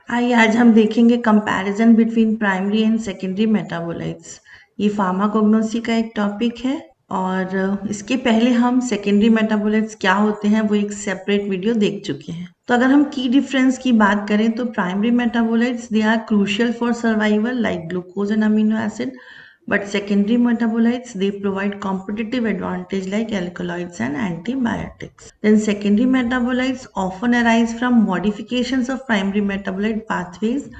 आइए आज हम देखेंगे comparison between primary and secondary metabolites. ये फार्माकोग्नोसी का एक टॉपिक है और इसके पहले हम सेकेंडरी मेटाबोलाइट्स क्या होते हैं वो एक सेपरेट वीडियो देख चुके हैं। तो अगर हम की डिफरेंस की बात करें तो primary metabolites they are crucial for survival like glucose and amino acid, but secondary metabolites they provide competitive advantage like alkaloids and antibiotics. Then secondary metabolites often arise from modifications of primary metabolite pathways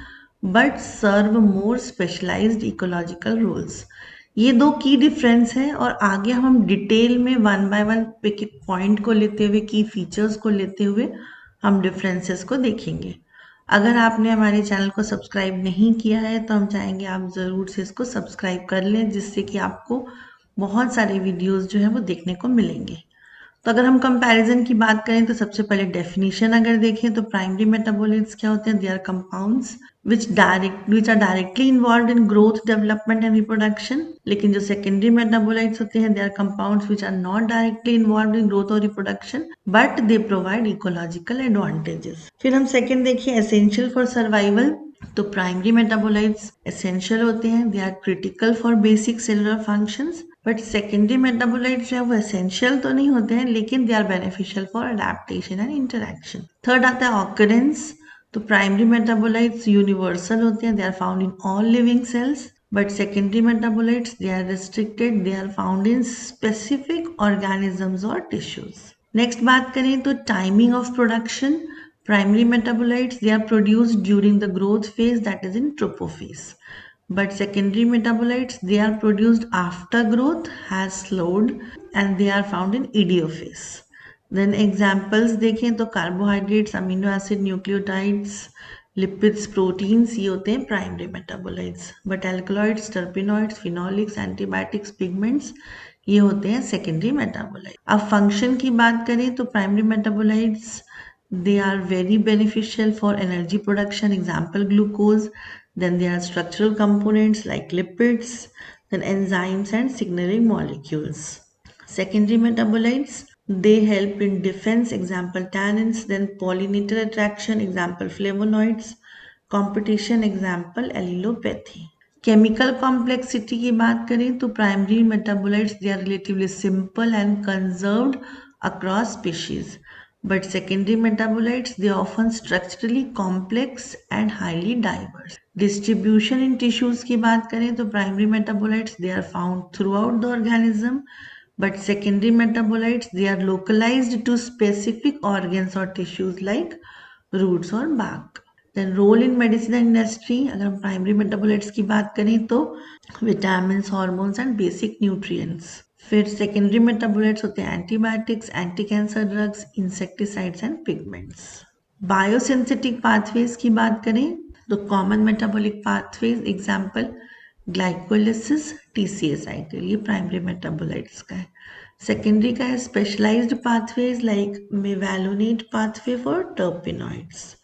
but serve more specialized ecological roles. ये दो की difference है और आगे हम detail में one by one point को लेते हुए की फीचर्स को लेते हुए हम डिफरेंसेस को देखेंगे। अगर आपने हमारे चैनल को सब्सक्राइब नहीं किया है तो हम चाहेंगे आप ज़रूर से इसको सब्सक्राइब कर लें, जिससे कि आपको बहुत सारे वीडियोस जो है वो देखने को मिलेंगे। तो अगर हम कंपैरिजन की बात करें तो सबसे पहले डेफिनेशन अगर देखें तो प्राइमरी मेटाबोलाइट्स क्या होते हैं? They are compounds which are directly involved in growth, development and reproduction. लेकिन जो सेकेंडरी मेटाबोलाइट्स होते हैं, they are compounds which are not directly involved in growth or reproduction but they provide ecological advantages. फिर हम second देखिए essential for survival। तो primary metabolites essential होते हैं, they are critical for basic cellular functions. But secondary metabolites जो है वो essential तो नहीं होते हैं लेकिन they are beneficial for adaptation and interaction. Third आता है ऑकरेंस। तो प्राइमरी मेटाबोलाइट्स यूनिवर्सल होते हैं, they are found in all living cells, but secondary metabolites they are restricted, they are found in specific organisms और tissues. Next बात करें तो timing of production. Primary metabolites they are produced during the growth phase, that is in trophophase. But secondary metabolites they are produced after growth has slowed and they are found in idiophase. Then examples देखें तो carbohydrates, amino acid, nucleotides, lipids, proteins ये होते हैं primary metabolites. But alkaloids, terpenoids, phenolics, antibiotics, pigments ये होते हैं secondary metabolites. अब function की बात करें तो primary metabolites they are very beneficial for energy production, example glucose. Then there are structural components like lipids, then enzymes and signaling molecules. Secondary metabolites, they help in defense, example tannins, then pollinator attraction, example flavonoids, competition, example allelopathy. Chemical complexity की बात करें तो primary metabolites they are relatively simple and conserved across species, but secondary metabolites they are often structurally complex and highly diverse. Distribution in tissues की बात करें तो primary metabolites they are found throughout the organism, but secondary metabolites they are localized to specific organs or tissues like roots or bark. Then role in medicine and industry, अगर हम primary metabolites की बात करें तो vitamin, hormones and basic nutrients. फिर secondary metabolites होते हैं antibiotics, anti cancer drugs, insecticides and pigments. Biosynthetic pathways की बात करें तो common metabolic pathways example glycolysis, TCA cycle, ये प्राइमरी मेटाबोलाइट्स का है। सेकेंडरी का है specialised pathways like mevalonate pathway for terpenoids.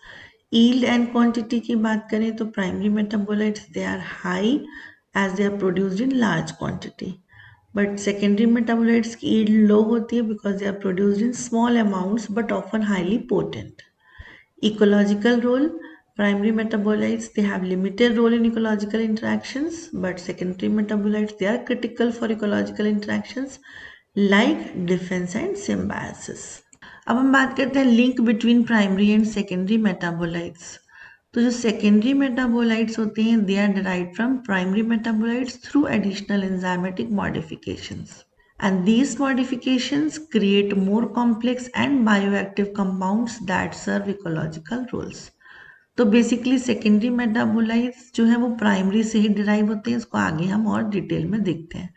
yield and quantity की बात करें तो primary metabolites they are high as they are produced in large quantity, but secondary metabolites की yield low होती है because they are produced in small amounts but often highly potent. Ecological role, primary metabolites they have limited role in ecological interactions, but secondary metabolites they are critical for ecological interactions like defense and symbiosis. अब हम बात करते हैं link between primary and secondary metabolites. तो जो secondary metabolites होते हैं they are derived from primary metabolites through additional enzymatic modifications, and these modifications create more complex and bioactive compounds that serve ecological roles. तो basically secondary metabolites जो है वो primary से ही derive होते हैं, इसको आगे हम और डिटेल में देखते हैं।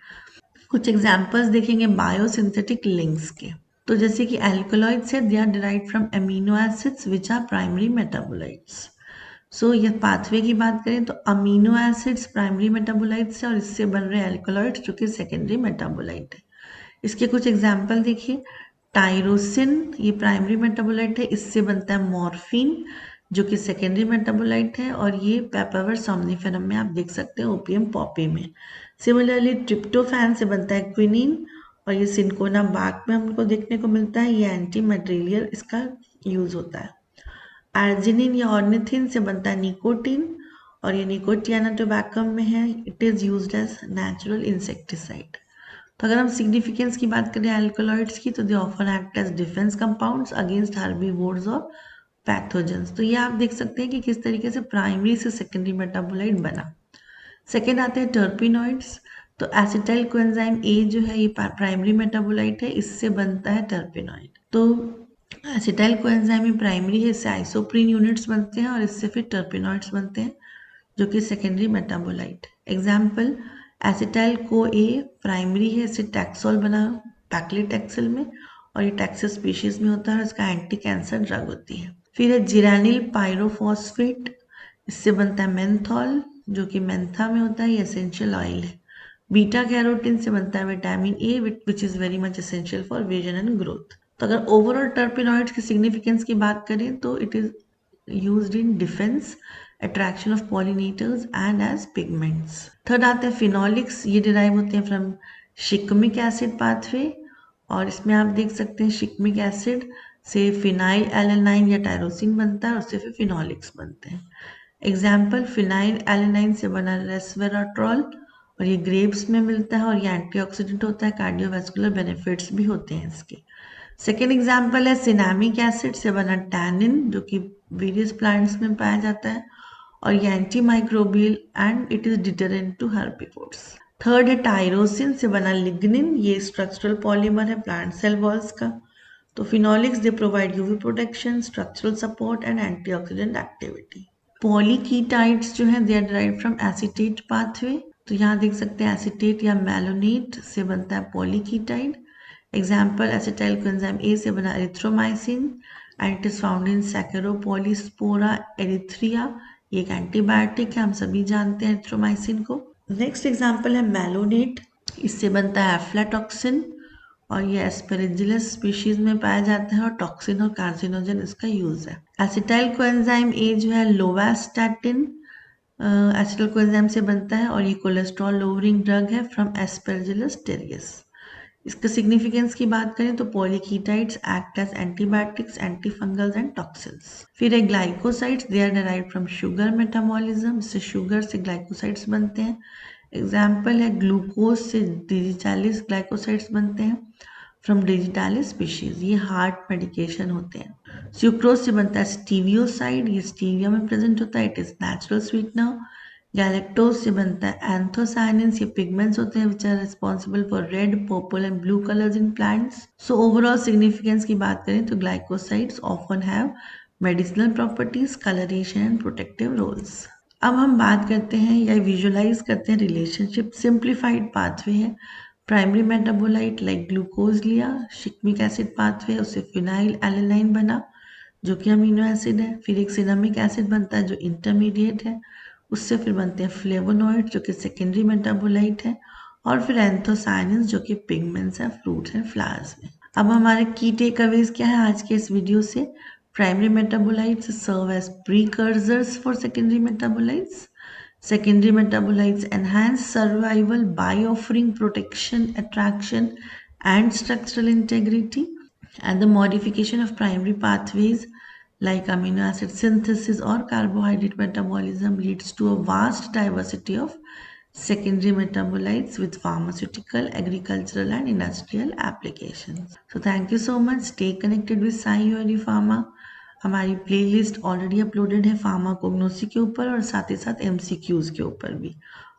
कुछ एग्जांपल्स देखेंगे बायोसिंथेटिक लिंक्स के। तो जैसे कि एल्कलॉइड्स है they are derived from amino acids which are primary metabolites. So ये पाथवे की बात करें तो अमीनो एसिड्स प्राइमरी मेटाबोलाइट्स है और इससे बन रहे एल्कलॉइड्स जो कि सेकेंडरी मेटाबोलाइट है। इसके कुछ एग्जाम्पल देखिए, टायरोसिन ये प्राइमरी मेटाबोलाइट है, इससे बनता है मॉर्फिन जो कि सेकेंडरी मेटाबोलाइट है, और ये पेपावर सोम्निफेरम में आप देख सकते हैं, ओपियम पॉपी में। सिमिलरली ट्रिप्टोफैन से बनता है क्विनिन और ये सिंकोना बार्क में हमको देखने को मिलता है, ये एंटी मटेरियल इसका यूज होता है। आर्जिनिन या ऑर्निथिन से बनता है निकोटीन और ये निकोटियाना टोबैकम में है। It is used as natural insecticide. तो अगर हम सिग्निफिकेंस की बात करें अल्कलॉइड्स की, तो they often act as defence compounds against herbivores और पैथोजेंस। तो ये आप देख सकते हैं कि किस तरीके से प्राइमरी से सेकेंडरी मेटाबोलाइट बना। सेकेंड आते हैं टर्पिनॉइड्स। तो एसिटाइल कोएंजाइम ए जो है ये प्राइमरी मेटाबोलाइट है, इससे बनता है टर्पिनॉइड। तो एसिटाइल कोएंजाइम में प्राइमरी है, इससे आइसोप्रीन यूनिट्स बनते हैं और इससे फिर टर्पिनॉइड्स बनते हैं जो कि secondary metabolite. Example acetyl co ए प्राइमरी है, इससे टैक्सोल बना पैक्लीटैक्सेल में और ये टैक्सेल स्पीशीज में होता है और इसका एंटी कैंसर ड्रग होती है। फिर है जिरानिल पायरोफॉस्फेट, इससे बनता है मेंथॉल जो कि मेंथा में होता है, ये एसेंशियल ऑयल है। बीटा कैरोटीन से बनता है vitamin A which is very much essential for vision and growth. तो अगर ओवरऑल टर्पिनॉइड्स की सिग्निफिकेंस की बात करें तो it is used in defense, attraction of pollinators and as pigments. Third आते हैं फिनोलिक्स। ये डिराइव होते हैं फ्रॉम शिकमिक एसिड पाथवे और इसमें आप देख सकते हैं शिकमिक एसिड से फिनाइल एलेनाइन या टायरोसिन बनता है और उससे फिर फिनोलिक्स बनते हैं। एग्जाम्पल फिनाइल एलेनाइन से बना रेस्वेराट्रॉल और ये ग्रेप्स में मिलता है और ये एंटीऑक्सीडेंट होता है, कार्डियोवास्कुलर बेनिफिट्स भी होते हैं इसके। सेकेंड एग्जाम्पल है सिनामिक एसिड से बना टैनिन जो कि वेरियस प्लांट्स में पाया जाता है और ये anti microbial and it is deterrent to herbivores. Third है टायरोसिन से बना लिग्निन, ये स्ट्रक्चरल पॉलीमर है प्लांट सेल वॉल्स का। तो phenolics they provide UV protection, structural support and antioxidant activity. Polyketides जो है they are derived from acetate pathway. तो यहाँ देख सकते हैं एसीटेट या मैलोनेट से बनता है polyketide. Example acetyl coenzyme A से बना erythromycin and it is found in saccharopolyspora erythraea. ये एक एंटीबायोटिक है, हम सभी जानते हैं एरिथ्रोमाइसिन को। नेक्स्ट एग्जाम्पल है मैलोनेट, इससे बनता है एफ्लाटॉक्सिन और ये एस्पेरेजिलस स्पीशीज में पाया जाता है और टॉक्सिन और कार्सिनोजन इसका यूज है। एसिटाइल कोएंजाइम ए जो है लोवास्टैटिन एसिटाइल कोएंजाइम से बनता है और ये कोलेस्ट्रॉल लोअरिंग ड्रग है फ्रॉम एस्पेरजिलस टेरियस। इसका सिग्निफिकेंस की बात करें तो polyketides act as antibiotics, anti fungals and toxins. फिर है glycosides, they are derived from sugar metabolism, इससे शुगर से ग्लाइकोसाइड्स बनते हैं। एग्जाम्पल है ग्लूकोज से डिजिटालिस ग्लाइकोसाइड्स बनते हैं फ्रॉम डिजिटालिस स्पीशीज, ये हार्ट मेडिकेशन होते हैं। सुक्रोज से बनता है स्टीवियोसाइड, ये स्टीविया में प्रेजेंट होता है, it is natural sweetener. Galactose से बनता है एंथोसायनिन्स, ये पिगमेंट्स होते हैं which are responsible for red, purple and blue colours in plants. So overall significance की बात करें तो glycosides often have medicinal properties, colouration and protective roles. अब हम बात करते हैं या विजुअलाइज करते हैं रिलेशनशिप। सिंप्लीफाइड पाथवे है, प्राइमरी मेटाबोलाइट लाइक ग्लूकोज लिया, शिकमिक एसिड पाथवे, उससे फिनाइल एलेनाइन बना जो कि अमीनो एसिड है। फिर एक सिनामिक एसिड बनता है जो इंटरमीडिएट है, उससे फिर बनते हैं फ्लेवोनॉइड जो कि सेकेंडरी मेटाबोलाइट है और फिर एंथोसायनिन्स जो कि पिगमेंट्स हैं फ्रूट्स एंड फ्लावर्स में। अब हमारे की टेक अवेज क्या है आज के इस वीडियो से? Primary metabolites serve as precursors for secondary metabolites. Secondary metabolites enhance survival by offering protection, attraction, and structural integrity. And the modification of primary pathways like amino acid synthesis or carbohydrate metabolism leads to a vast diversity of secondary metabolites with pharmaceutical, agricultural, and industrial applications. So, thank you so much. Stay connected with Sai Yori Pharma. हमारी playlist already uploaded है pharmacognosy के ऊपर और साथ ही साथ MCQs के ऊपर भी,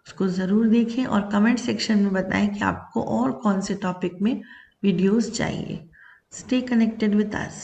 उसको ज़रूर देखें और कमेंट सेक्शन में बताएं कि आपको और कौन से टॉपिक में वीडियोस चाहिए। Stay connected with us.